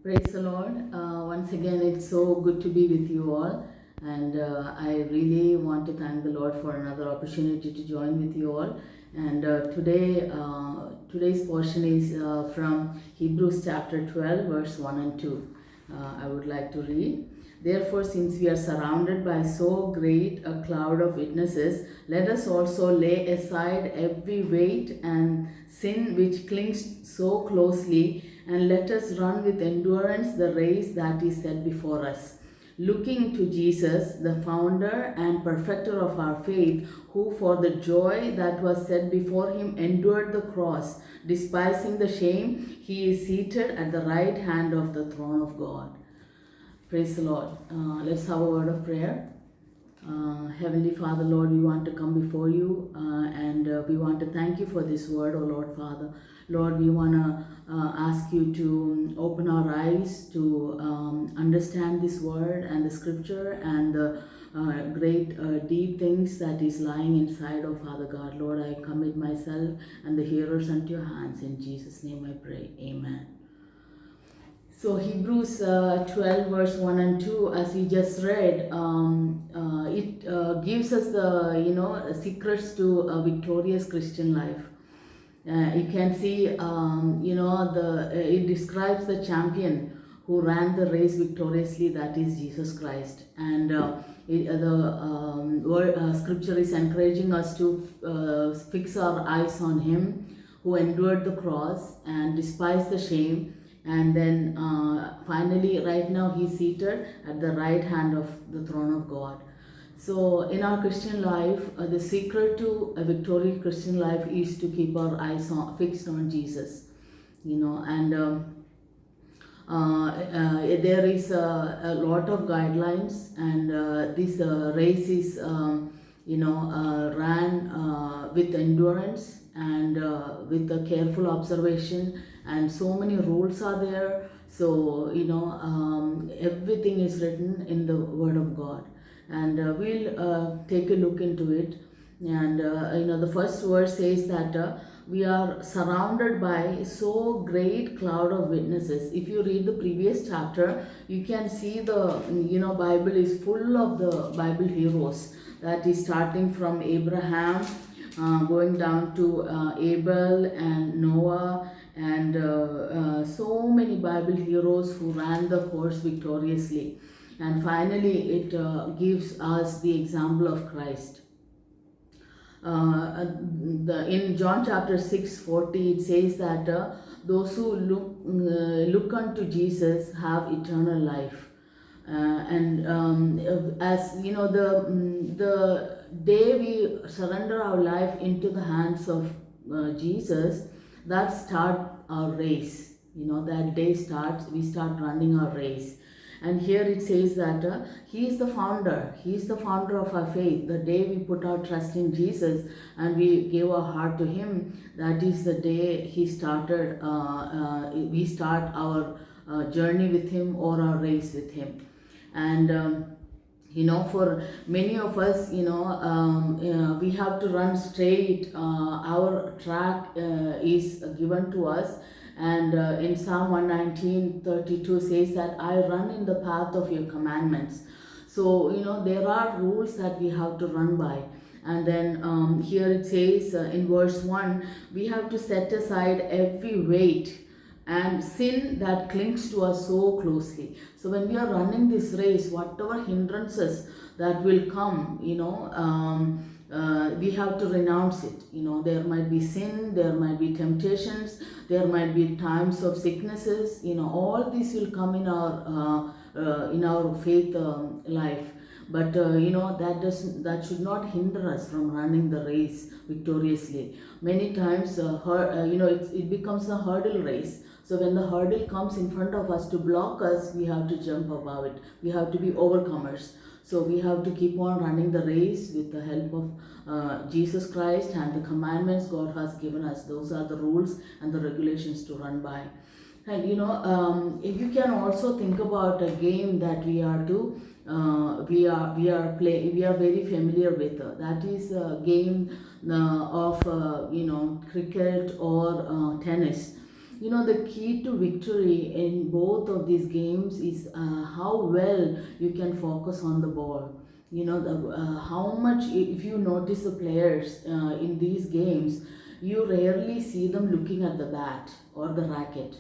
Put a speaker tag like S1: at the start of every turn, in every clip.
S1: Praise the Lord. Once again, it's so good to be with you all. And I really want to thank the Lord for another opportunity to join with you all. And today's portion is from Hebrews chapter 12, verse 1 and 2. I would like to read. Therefore, since we are surrounded by so great a cloud of witnesses, let us also lay aside every weight and sin which clings so closely, and let us run with endurance the race that is set before us, looking to Jesus, the founder and perfecter of our faith, who for the joy that was set before him endured the cross, despising the shame. He is seated at the right hand of the throne of God. Praise the Lord. Let's have a word of prayer. Heavenly Father, Lord, we want to come before you and we want to thank you for this word, oh Lord Father. Lord, we want to ask you to open our eyes to understand this word and the scripture and the great deep things that is lying inside of Father God. Lord, I commit myself and the hearers unto your hands. In Jesus' name I pray. Amen. So Hebrews 12 verse 1 and 2, as we just read, it gives us the secrets to a victorious Christian life. You can see it describes the champion who ran the race victoriously, that is Jesus Christ. And scripture is encouraging us to fix our eyes on him who endured the cross and despised the shame. And then finally, right now, he's seated at the right hand of the throne of God. So in our Christian life, the secret to a victorious Christian life is to keep our eyes fixed on Jesus. And there is a lot of guidelines, and this race is ran with endurance and with a careful observation, and so many rules are there. So everything is written in the Word of God, and we'll take a look into it. And the first verse says that we are surrounded by so great cloud of witnesses. If you read the previous chapter, you can see the Bible is full of the Bible heroes, that is starting from Abraham, going down to Abel and Noah, and so many Bible heroes who ran the course victoriously. And finally, it gives us the example of Christ. In John chapter 6:40, it says that those who look unto Jesus have eternal life. As you know, the day we surrender our life into the hands of Jesus, that start our race. That day starts, we start running our race. And here it says that he is the founder. He is the founder of our faith. The day we put our trust in Jesus and we gave our heart to him, that is the day he started. We start our journey with him, or our race with him. And for many of us, we have to run straight. Our track is given to us. And in Psalm 119:32 says that I run in the path of your commandments. So, there are rules that we have to run by. And then here it says in verse 1, we have to set aside every weight and sin that clings to us so closely. So when we are running this race, whatever hindrances that will come, we have to renounce it. There might be sin, there might be temptations, there might be times of sicknesses. All this will come in our faith life. But that should not hinder us from running the race victoriously. Many times, it becomes a hurdle race. So when the hurdle comes in front of us to block us, we have to jump above it. We have to be overcomers. So we have to keep on running the race with the help of Jesus Christ and the commandments God has given us. Those are the rules and the regulations to run by. And you can also think about a game that we are very familiar with. That is a game of cricket or tennis. The key to victory in both of these games is how well you can focus on the ball. How much, if you notice the players in these games, you rarely see them looking at the bat or the racket.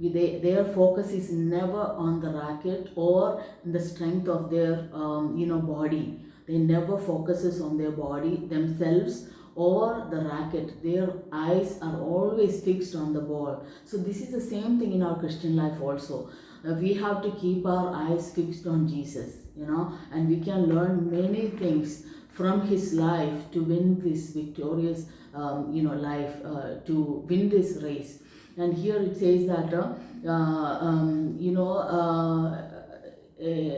S1: Their focus is never on the racket or the strength of their body. They never focuses on their body themselves or the racket. Their eyes are always fixed on the ball. So this is the same thing in our Christian life also. We have to keep our eyes fixed on Jesus, and we can learn many things from his life to win this victorious life, to win this race. And here it says that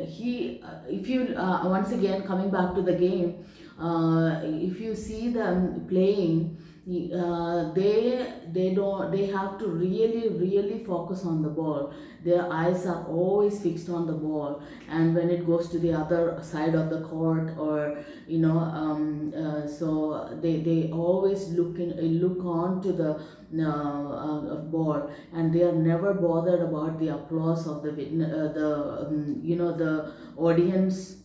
S1: he if you once again coming back to the game, if you see them playing, they have to really focus on the ball. Their eyes are always fixed on the ball, and when it goes to the other side of the court, or so they always look on to the ball, and they are never bothered about the applause of the the audience,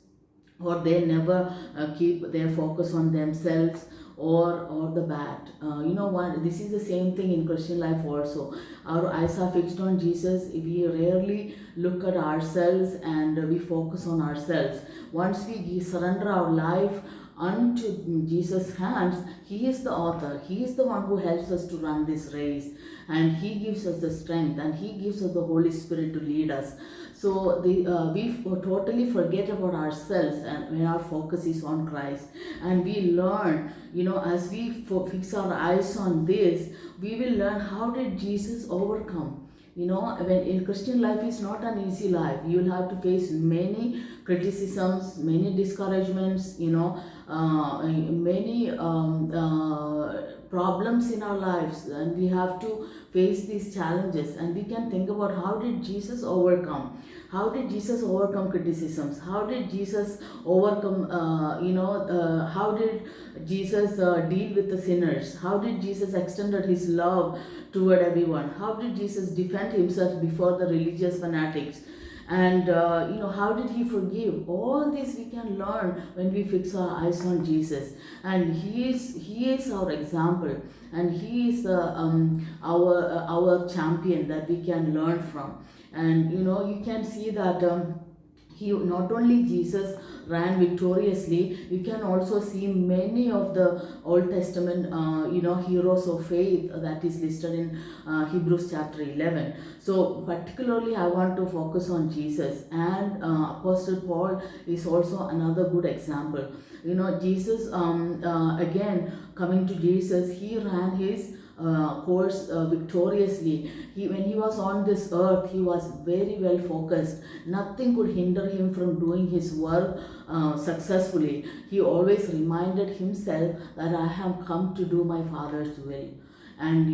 S1: or they never keep their focus on themselves or the bat. This is the same thing in Christian life also. Our eyes are fixed on Jesus. We rarely look at ourselves and we focus on ourselves. Once we surrender our life unto Jesus' hands, he is the author. He is the one who helps us to run this race, and he gives us the strength, and he gives us the Holy Spirit to lead us. So we totally forget about ourselves, and when our focus is on Christ, and we learn, as we fix our eyes on this, we will learn how did Jesus overcome. When in Christian life is not an easy life. You will have to face many criticisms, many discouragements, many problems in our lives, and we have to face these challenges, and we can think about how did Jesus overcome. How did Jesus overcome criticisms? How did Jesus overcome, how did Jesus deal with the sinners? How did Jesus extended his love toward everyone? How did Jesus defend himself before the religious fanatics? And how did he forgive? All this we can learn when we fix our eyes on Jesus, and he is our example, and he is our champion that we can learn from. And you can see that he not only Jesus ran victoriously, you can also see many of the Old Testament heroes of faith that is listed in Hebrews chapter 11. So particularly I want to focus on Jesus, and Apostle Paul is also another good example. Jesus, again coming to Jesus, he ran his course victoriously. When he was on this earth, he was very well focused. Nothing could hinder him from doing his work successfully. He always reminded himself that I have come to do my Father's will. And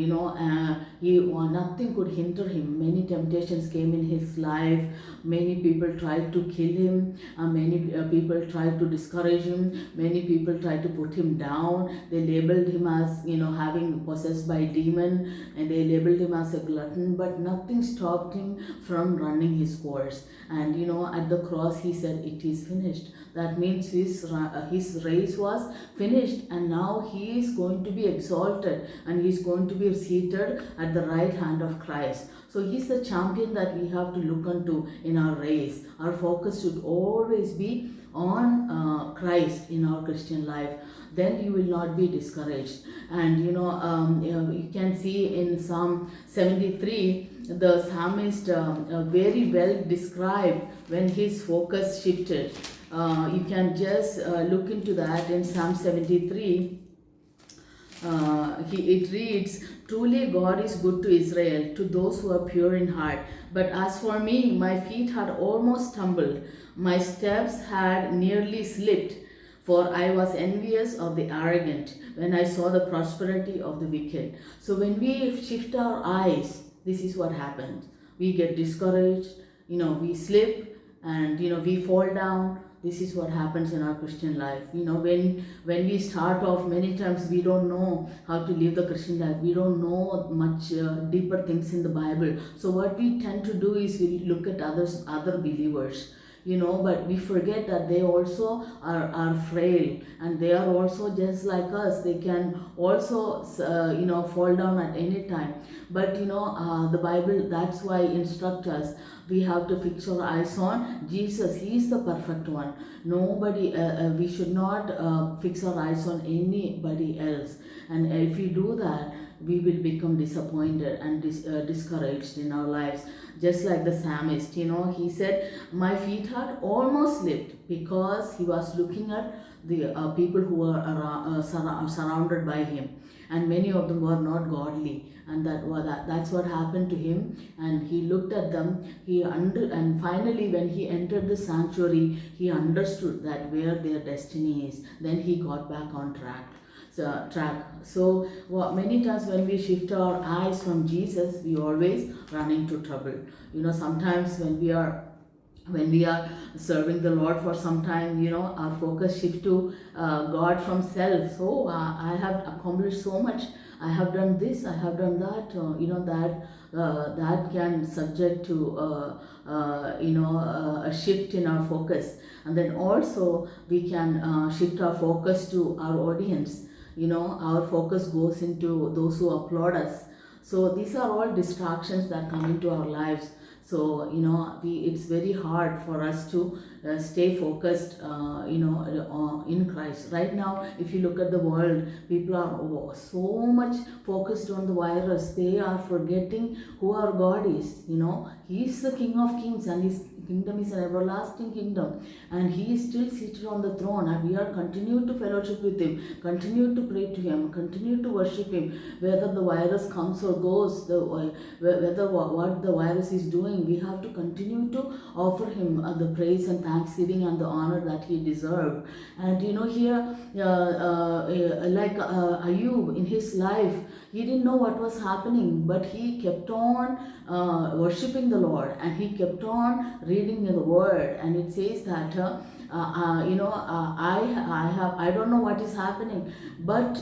S1: nothing could hinder him. Many temptations came in his life. Many people tried to kill him. Many people tried to discourage him. Many people tried to put him down. They labeled him as having possessed by a demon, and they labeled him as a glutton. But nothing stopped him from running his course. And at the cross he said, "It is finished." That means his race was finished, and now he is going to be exalted, and he is going to be seated at the right hand of Christ. So he is the champion that we have to look unto in our race. Our focus should always be on Christ in our Christian life. Then you will not be discouraged. And you can see in Psalm 73, the psalmist very well described when his focus shifted. You can just look into that in Psalm 73. It reads, "Truly God is good to Israel, to those who are pure in heart. But as for me, my feet had almost stumbled. My steps had nearly slipped. For I was envious of the arrogant when I saw the prosperity of the wicked." So when we shift our eyes, this is what happens. We get discouraged, we slip, and we fall down. this is what happens in our Christian life. When we start off, many times we don't know how to live the Christian life. We don't know much deeper things in the Bible. So what we tend to do is we look at other believers, but we forget that they also are frail, and they are also just like us. They can also fall down at any time. But the Bible, that's why instruct us, we have to fix our eyes on Jesus. He is the perfect one. Nobody, we should not fix our eyes on anybody else. And if we do that, we will become disappointed and discouraged in our lives. Just like the psalmist, he said, my feet had almost slipped, because he was looking at the people who were surrounded by him, and many of them were not godly, and that's what happened to him. And he looked at them, and finally when he entered the sanctuary, he understood that where their destiny is. Then he got back on track. So many times when we shift our eyes from Jesus, we always run into trouble. Sometimes when we are serving the Lord for some time, our focus shift to God from self. So I have accomplished so much, I have done this, I have done that, that can subject to a shift in our focus. And then also we can shift our focus to our audience. Our focus goes into those who applaud us. So these are all distractions that come into our lives. So it's very hard for us to stay focused in Christ. Right now, if you look at the world, people are so much focused on the virus. They are forgetting who our God is. He is the King of Kings, and His kingdom is an everlasting kingdom, and He is still seated on the throne, and we are continue to fellowship with Him, continue to pray to Him, continue to worship Him. Whether the virus comes or goes, whether what the virus is doing, we have to continue to offer Him the praise and thanksgiving and the honor that He deserves. And here, like Ayub in his life, he didn't know what was happening, but he kept on worshipping the Lord, and he kept on reading the Word. And it says that I don't know what is happening, but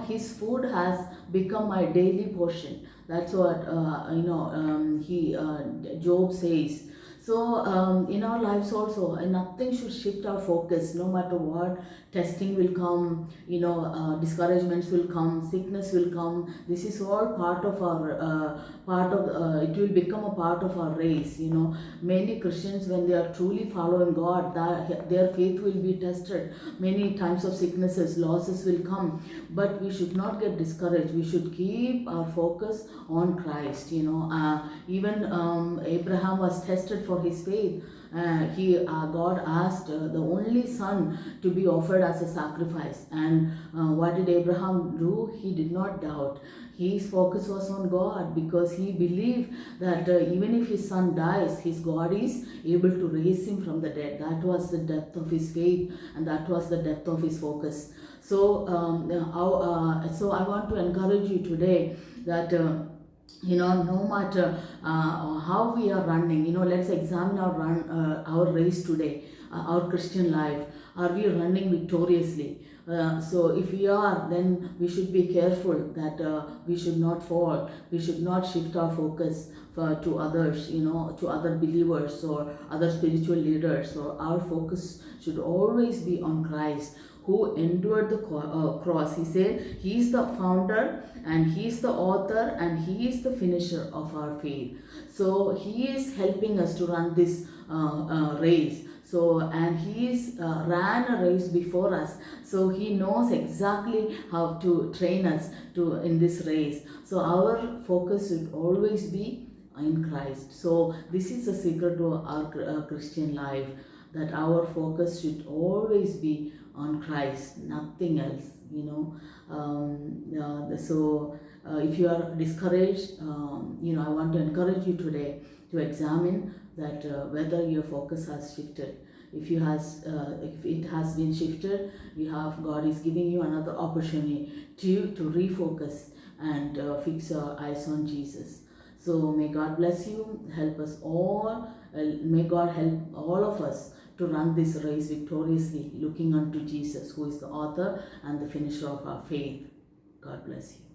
S1: his food has become my daily portion. That's what Job says. So in our lives also, nothing should shift our focus, no matter what. Testing will come, discouragements will come, sickness will come. This is all part of our it will become a part of our race. Many Christians, when they are truly following God, their faith will be tested. Many times of sicknesses, losses will come, but we should not get discouraged. We should keep our focus on Christ. Even Abraham was tested for his faith. God asked the only son to be offered as a sacrifice, and what did Abraham do? He did not doubt. His focus was on God, because he believed that even if his son dies, his God is able to raise him from the dead. That was the depth of his faith, and that was the depth of his focus. So I want to encourage you today that no matter how we are running, let's examine our race today, our Christian life. Are we running victoriously? So if we are, then we should be careful that we should not fall. We should not shift our focus to others, to other believers or other spiritual leaders. So our focus should always be on Christ, who endured the cross. He said He is the founder, and He is the author, and He is the finisher of our faith. So He is helping us to run this race. And He ran a race before us. So He knows exactly how to train us in this race. So our focus should always be in Christ. So this is the secret to our Christian life, that our focus should always be on Christ, nothing else. If you are discouraged, I want to encourage you today to examine that whether your focus has shifted. If it has been shifted, God is giving you another opportunity to refocus and fix your eyes on Jesus. So may God bless you, help us all. May God help all of us to run this race victoriously, looking unto Jesus, who is the author and the finisher of our faith. God bless you.